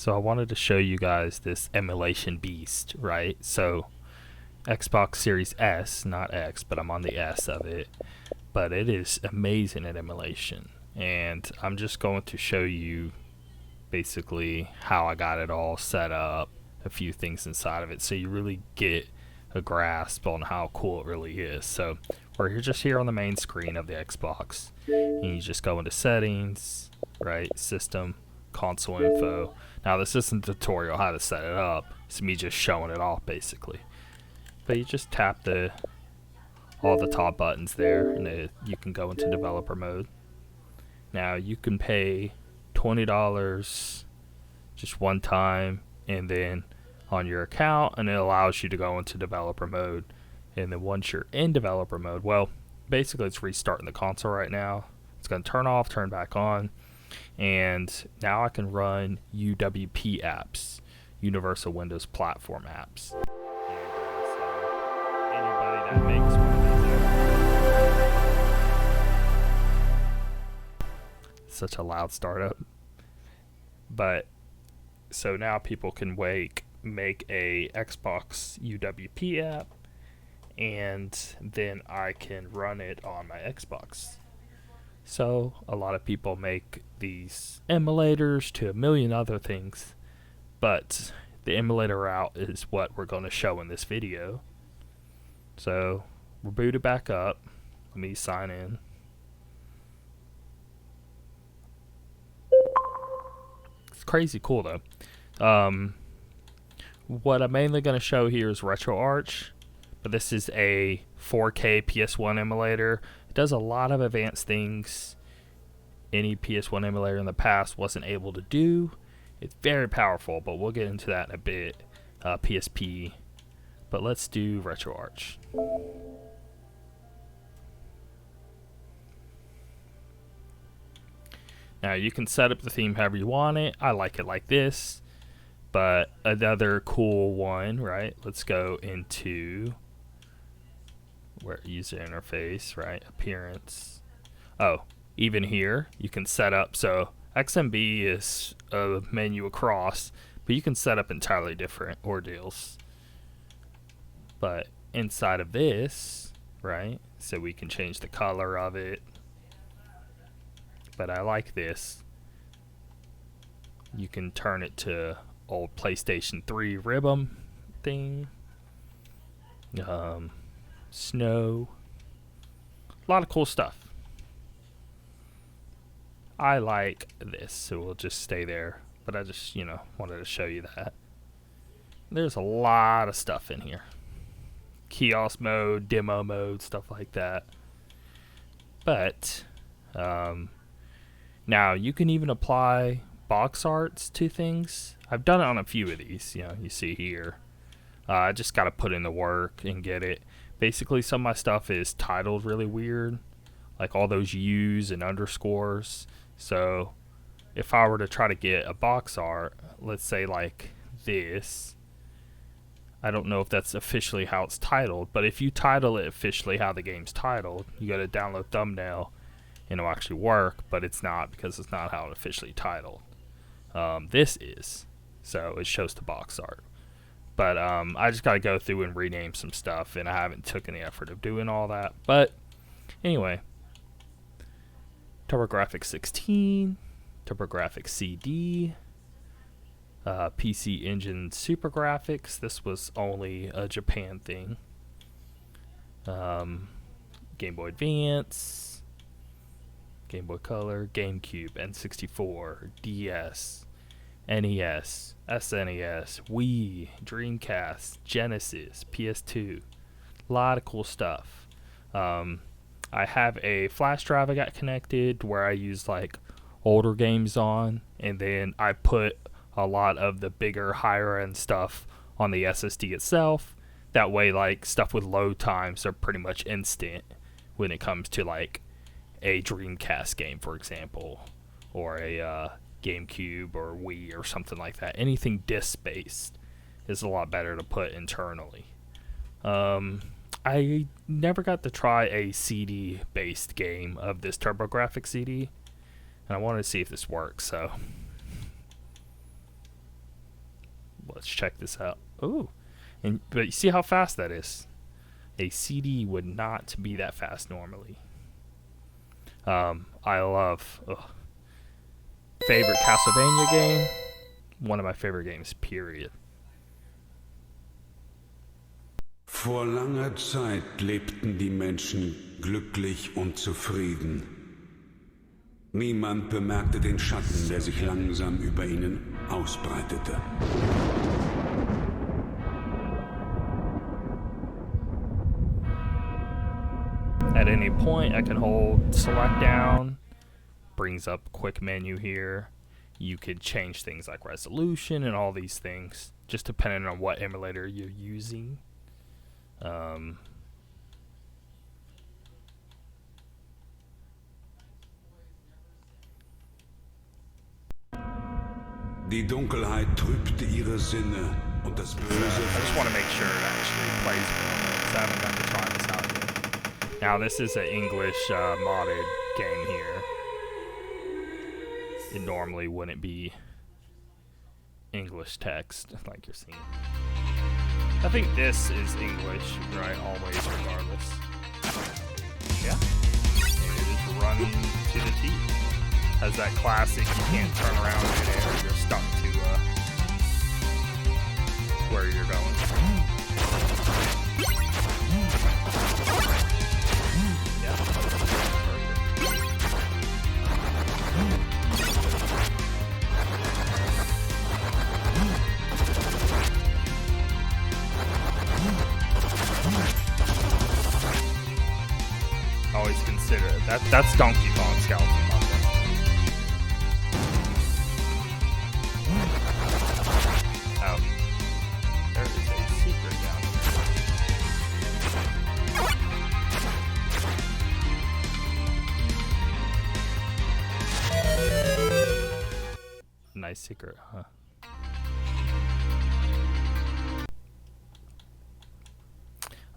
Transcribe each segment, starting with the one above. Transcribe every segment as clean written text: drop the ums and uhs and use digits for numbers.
So I wanted to show you guys this emulation beast, right? So Xbox Series S, not X, but I'm on the S of it. But it is amazing at emulation. And I'm just going to show you basically how I got it all set up, a few things inside of it, so you really get a grasp on how cool it really is. So we're just here on the main screen of the Xbox, and you just go into settings, right, system, console info. Now this isn't a tutorial how to set it up, it's me just showing it off basically. But you just tap all the top buttons there, and you can go into developer mode. Now you can pay $20 just one time and then on your account, and it allows you to go into developer mode. And then once you're in developer mode, well, basically it's restarting the console right now. It's going to turn off, turn back on, and now I can run UWP apps, Universal Windows Platform apps. And so anybody that makes one of these, such a loud startup. But so now people can make a Xbox UWP app, and then I can run it on my Xbox. So a lot of people make these emulators to a million other things, but the emulator route is what we're going to show in this video. So we're booted back up. Let me sign in. It's crazy cool though. What I'm mainly going to show here is RetroArch, but this is a 4K PS1 emulator. It does a lot of advanced things any PS1 emulator in the past wasn't able to do. It's very powerful, but we'll get into that in a bit. PSP, but let's do RetroArch. Now you can set up the theme however you want it. I like it like this, but another cool one, right? Let's go into where user interface, right? Appearance. Oh, even here you can set up, so XMB is a menu across, but you can set up entirely different ordeals. But inside of this, right? So we can change the color of it. But I like this. You can turn it to old PlayStation 3 ribbon thing. Snow. A lot of cool stuff. I like this, so we'll just stay there. But I just, wanted to show you that. There's a lot of stuff in here. Kiosk mode, demo mode, stuff like that. But, now you can even apply box arts to things. I've done it on a few of these, you see here. I just got to put in the work and get it. Basically, some of my stuff is titled really weird, like all those U's and underscores. So if I were to try to get a box art, let's say like this, I don't know if that's officially how it's titled, but if you title it officially how the game's titled, you go to download thumbnail, and it'll actually work, but it's not because it's not how it officially titled. This is, so it shows the box art. But I just got to go through and rename some stuff, and I haven't taken the effort of doing all that. But anyway, TURBOGRAFX 16, TURBOGRAFX CD, PC Engine SUPERGRAFX. This was only a Japan thing. Game Boy Advance, Game Boy Color, GameCube, N64, DS, NES, SNES, Wii, Dreamcast, Genesis, PS2. A lot of cool stuff. I have a flash drive I got connected where I use like older games on, and then I put a lot of the bigger, higher end stuff on the SSD itself. That way, like, stuff with load times are pretty much instant when it comes to like a Dreamcast game, for example, or a GameCube or Wii or something like that. Anything disk-based is a lot better to put internally. I never got to try a CD-based game of this TurboGrafx CD, and I wanted to see if this works, so Let's check this out. Ooh, but you see how fast that is? A CD would not be that fast normally. I love favorite Castlevania game. One of my favorite games, period. Vor langer Zeit lebten die Menschen glücklich und zufrieden. Niemand bemerkte den Schatten, der sich langsam über ihnen ausbreitete. At any point, I can hold select down, brings up quick menu here. You could change things like resolution and all these things, just depending on what emulator you're using. Die Dunkelheit trübte ihre Sinne und das Böse. I just want to make sure it actually plays well, because I haven't got to try this out yet. Now this is an English modded game here. It normally wouldn't be English text like you're seeing. I think this is English, right? Always, regardless. Yeah. And it is running to the teeth. Has that classic, you can't turn around in air, you're stuck to where you're going. Yeah. Always consider it. That's Donkey Kong Skeleton Muscle. Oh, there is a secret down here. Nice secret, huh?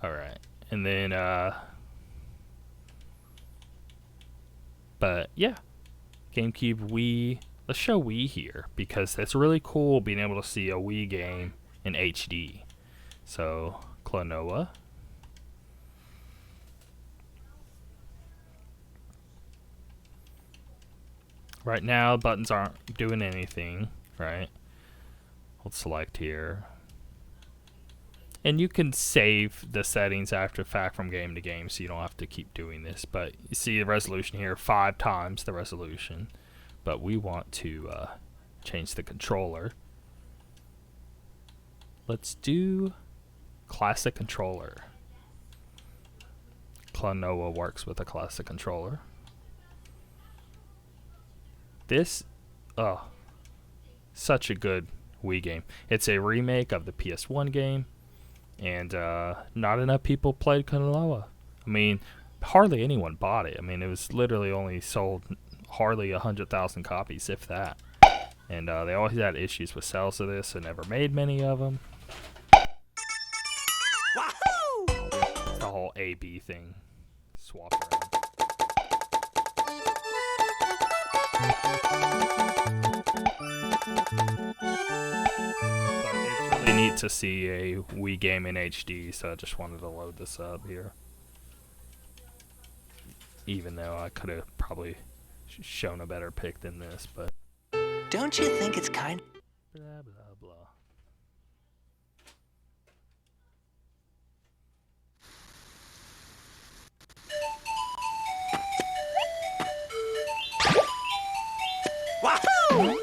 Alright, and then, but yeah, GameCube, Wii. Let's show Wii here, because it's really cool being able to see a Wii game in HD. So, Klonoa. Right now, buttons aren't doing anything, right? Let's select here. And you can save the settings after the fact from game to game, so you don't have to keep doing this. But you see the resolution here, 5 times the resolution. But we want to change the controller. Let's do classic controller. Klonoa works with a classic controller. This, such a good Wii game. It's a remake of the PS1 game, and not enough people played Klonoa. I mean, hardly anyone bought it. I mean, it was literally only sold hardly 100,000 copies, if that. And they always had issues with sales of this, and never made many of them. Wahoo! It's the whole A-B thing. Swap around. But it's really neat to see a Wii game in HD, so I just wanted to load this up here. Even though I could have probably shown a better pick than this, but don't you think it's kind of blah blah blah. Wahoo!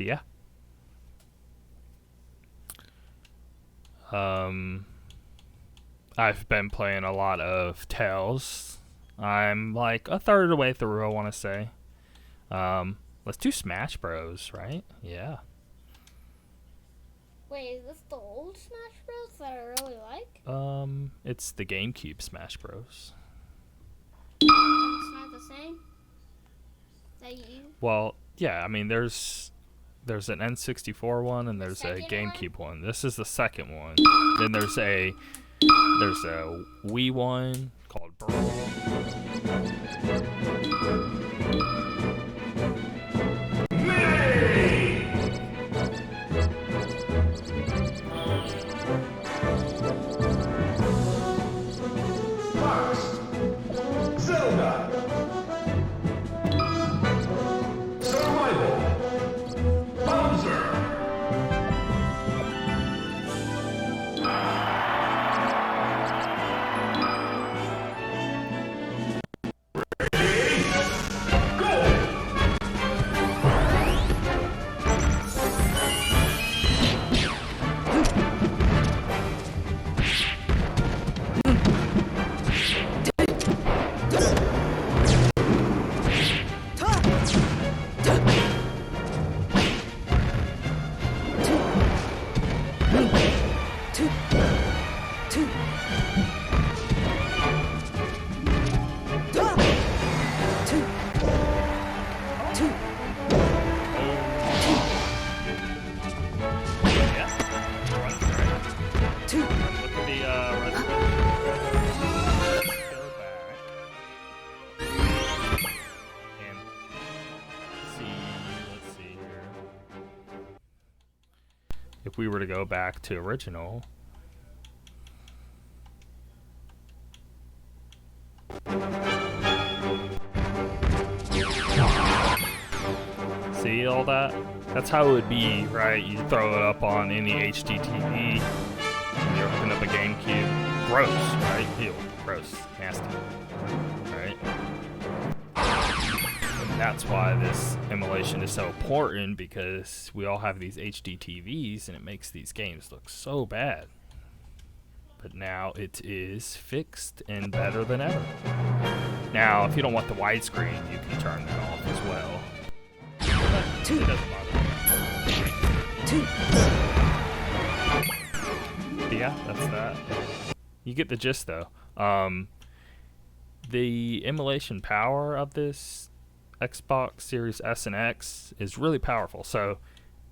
But yeah. I've been playing a lot of Tales. I'm like a third of the way through, I want to say. Let's do Smash Bros, right? Yeah. Wait, is this the old Smash Bros that I really like? It's the GameCube Smash Bros. It's not the same? That you? Well, yeah, I mean, there's an N64 one and there's a second GameCube one. This is the second one. Then there's a Wii one called Brawl. If we were to go back to original, see all that? That's how it would be, right? You throw it up on any HD TV, you open up a GameCube. Gross, right? Ew, gross, nasty, right? That's why this emulation is so important, because we all have these HD TVs and it makes these games look so bad. But now it is fixed and better than ever. Now, if you don't want the widescreen, you can turn that off as well. But it doesn't bother me. But yeah, that's that. You get the gist though. The emulation power of this Xbox Series S and X is really powerful. So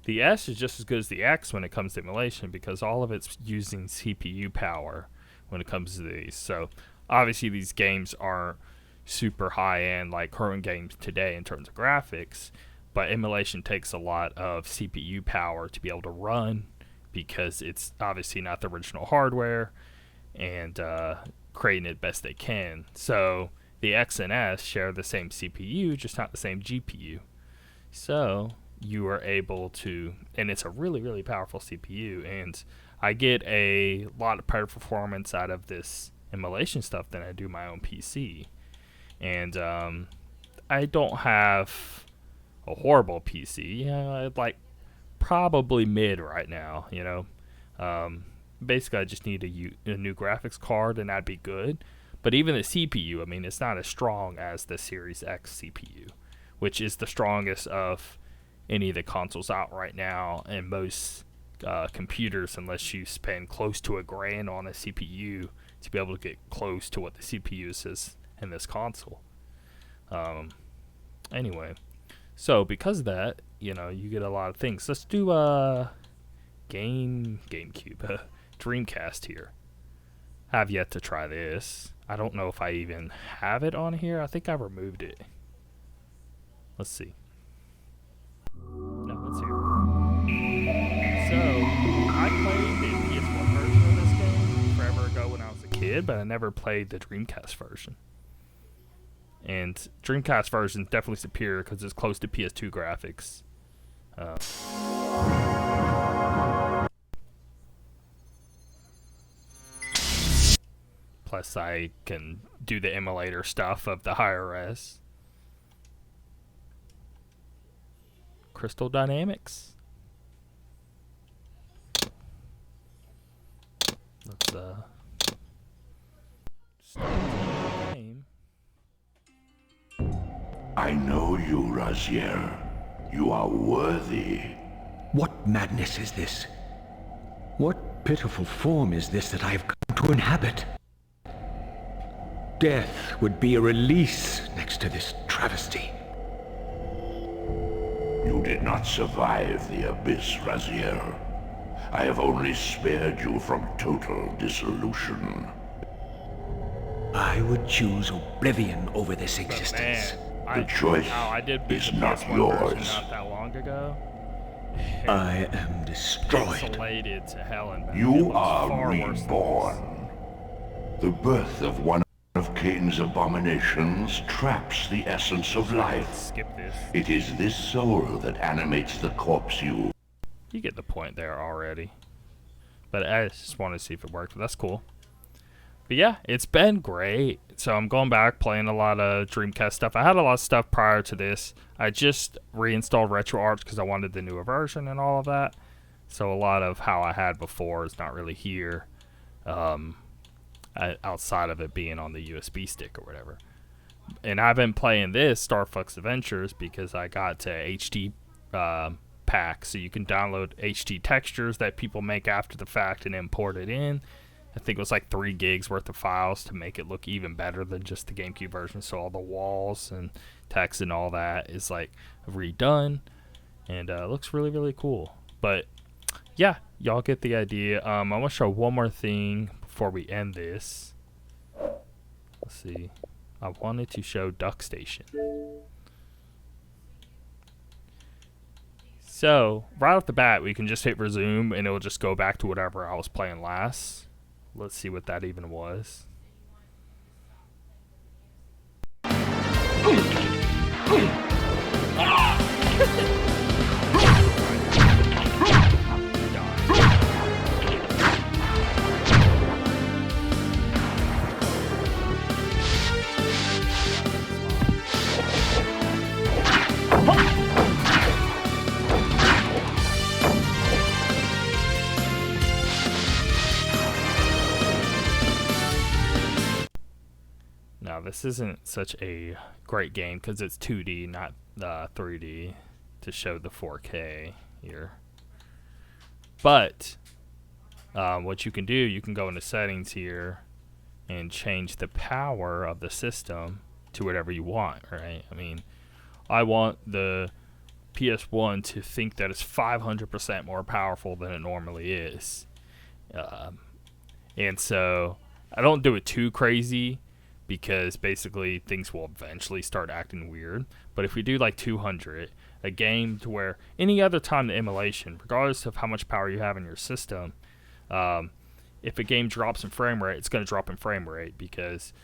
the S is just as good as the X when it comes to emulation, because all of it's using CPU power when it comes to these. So obviously these games aren't super high end like current games today in terms of graphics, but emulation takes a lot of CPU power to be able to run, because it's obviously not the original hardware, and creating it best they can. So the X and S share the same CPU, just not the same GPU. So you are able to, and it's a really, really powerful CPU, and I get a lot of better performance out of this emulation stuff than I do my own PC. And I don't have a horrible PC. I'd like probably mid right now, you know. Basically, I just need a new graphics card, and that'd be good. But even the CPU, I mean, it's not as strong as the Series X CPU, which is the strongest of any of the consoles out right now. And most computers, unless you spend close to $1,000 on a CPU to be able to get close to what the CPU is in this console. Anyway, so because of that, you know, you get a lot of things. Let's do GameCube, Dreamcast here. Have yet to try this. I don't know if I even have it on here. I think I removed it. Let's see. No, let's hear it. So, I played the PS1 version of this game forever ago when I was a kid, but I never played the Dreamcast version. And Dreamcast version is definitely superior because it's close to PS2 graphics. Plus, I can do the emulator stuff of the higher res. Crystal Dynamics. Let's start the game. I know you, Razier. You are worthy. What madness is this? What pitiful form is this that I have come to inhabit? Death would be a release next to this travesty. You did not survive the abyss, Razier. I have only spared you from total dissolution. I would choose oblivion over this But existence. man, The choice I did beat is the not PS1 version yours. not that long ago. I am destroyed. Pixelated to hell and back. It You looks are far worse than this. reborn. The birth of one of Cain's abominations traps the essence of life. Skip this. It is this soul that animates the corpse you. You get the point there already. But I just wanted to see if it worked. But that's cool. But yeah, it's been great. So I'm going back, playing a lot of Dreamcast stuff. I had a lot of stuff prior to this. I just reinstalled RetroArch because I wanted the newer version and all of that. So a lot of how I had before is not really here. Outside of it being on the USB stick or whatever. And I've been playing this, Star Fox Adventures, because I got to HD pack. So you can download HD textures that people make after the fact and import it in. I think it was like 3 gigs worth of files to make it look even better than just the GameCube version. So all the walls and text and all that is like redone, and it looks really, really cool. But yeah, y'all get the idea. I want to show one more thing before we end this. Let's see. I wanted to show Duck Station. So right off the bat, we can just hit resume, and it'll just go back to whatever I was playing last. Let's see what that even was. Now, this isn't such a great game because it's 2D, not 3D, to show the 4K here. But what you can do, you can go into settings here and change the power of the system to whatever you want, right? I mean, I want the PS1 to think that it's 500% more powerful than it normally is. And so I don't do it too crazy, because basically things will eventually start acting weird. But if we do like 200, a game to where any other time the emulation, regardless of how much power you have in your system, if a game drops in frame rate, it's going to drop in frame rate because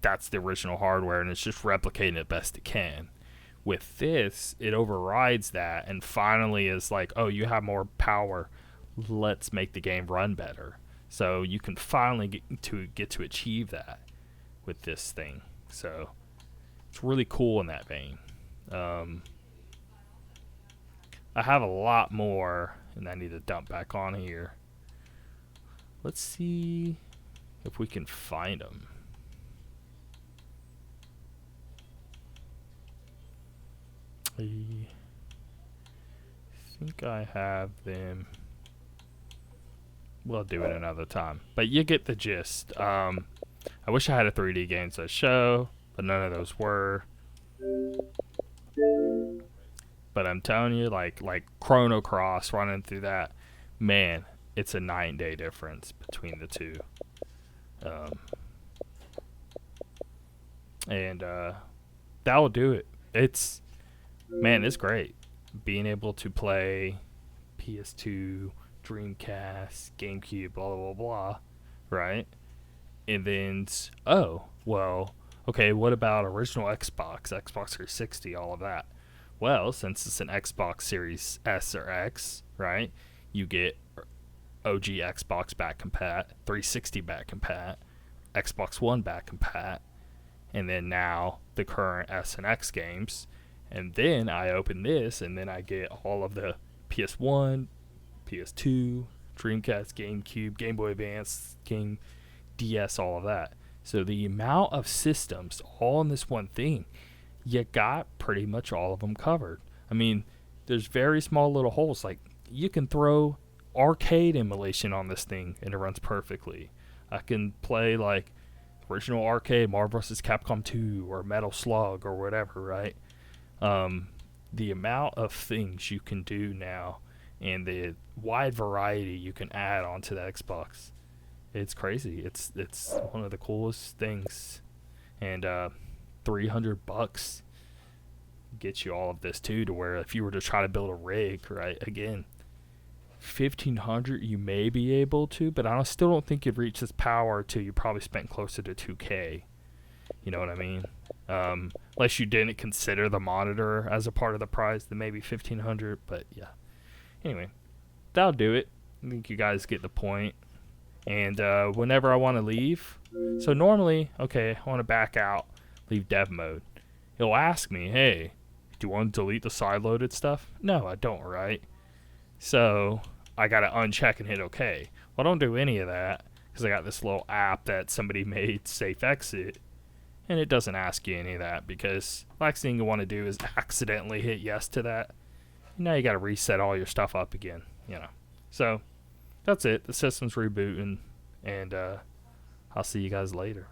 that's the original hardware and it's just replicating it best it can. With this, it overrides that and finally is like, oh, you have more power, let's make the game run better. So you can finally get to achieve that with this thing. So it's really cool in that vein. I have a lot more, and I need to dump back on here. Let's see if we can find them. I think I have them. We'll do it another time, but you get the gist. I wish I had a 3D game to show, but none of those were. But I'm telling you, like Chrono Cross, running through that, man, it's a 9-day difference between the two. And that will do it. It's great being able to play PS2, Dreamcast, GameCube, blah blah blah, right? And then, oh, well, okay, what about original Xbox 360, all of that? Well, since it's an Xbox Series S or X, right, you get OG Xbox back compat, 360 back compat, Xbox One back compat, and then now the current S and X games, And then I open this, and then I get all of the PS1, PS2, Dreamcast, GameCube, Game Boy Advance, Game DS, all of that. So the amount of systems all in this one thing, you got pretty much all of them covered. I mean, there's very small little holes. Like, you can throw arcade emulation on this thing, and it runs perfectly. I can play, like, original arcade, Marvel vs. Capcom 2, or Metal Slug, or whatever, right? The amount of things you can do now, and the wide variety you can add onto the Xbox, it's crazy. It's one of the coolest things. And $300 gets you all of this too, to where if you were to try to build a rig, right, again, $1,500 you may be able to, but I still don't think you'd reach this power till you probably spent closer to $2K. You know what I mean? Unless you didn't consider the monitor as a part of the price, then maybe $1,500. But yeah. Anyway, that'll do it. I think you guys get the point. And whenever I want to leave, so normally, okay, I want to back out, leave dev mode. It'll ask me, hey, do you want to delete the side-loaded stuff? No, I don't, right? So I got to uncheck and hit OK. Well, I don't do any of that because I got this little app that somebody made, Safe Exit, and it doesn't ask you any of that, because the last thing you want to do is accidentally hit yes to that. Now you got to reset all your stuff up again, you know. So that's it. The system's rebooting, and I'll see you guys later.